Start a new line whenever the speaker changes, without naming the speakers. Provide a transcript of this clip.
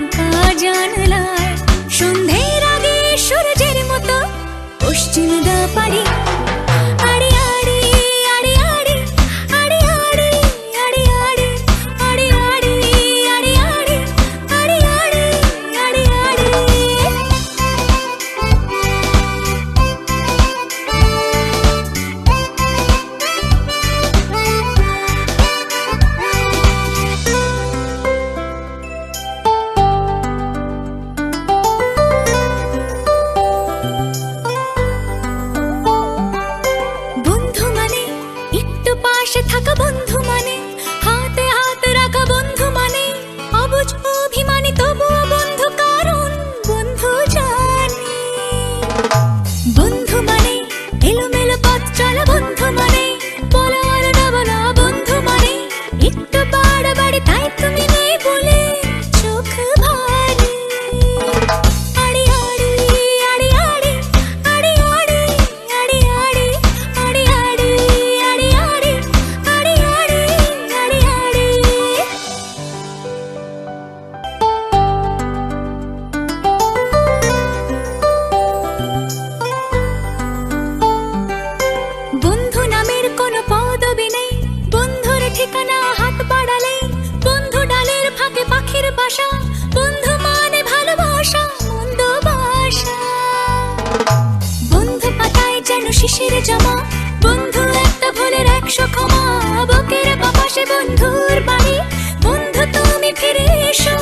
ফাঁকা জানলায় সন্ধ্যের আগে সূর্যের মতো পশ্চিম দাপাড়ি আড়ি আড়ি আড়ি আড়ি আড়ি আড়ি আড়ি আড়ি আড়ি আড়ি আড়ি আড়ি আড়ি আড়ি আড়ি বন্ধু মানে একটু পাশে থাকা বন্ধু মানে হাতে হাত রাখা বন্ধু মানে অবুঝ অভিমানী তবুও বন্ধু কারণ বন্ধু জানে বন্ধু মানে এলোমেলো পথ চলা বন্ধু মানে বলো আর না বলো বন্ধু মানে একটু বাড়াবাড়ি তাই তুমি নেই বলে চোখ ভারী আড়ি আড়ি আড়ি আড়ি আড়ি আড়ি আড়ি আড়ি আড়ি আড়ি আড়ি আড়ি আড়ি আড়ি আড়ি আড়ি বন্ধু নামের কোনো পদবি নেই বন্ধুর ঠিকানা হাত বাড়ালে বন্ধু ডালের ফাঁকে পাখির বাসা বন্ধু মানে ভালোবাসা মন্দ বাসা বন্ধু পাতায় যেন শিশির জমা বন্ধু একটা ভুলের 100 ক্ষমা বুকের বাপাসে বন্ধুর বাড়ি বন্ধু তুমি ফিরে এসো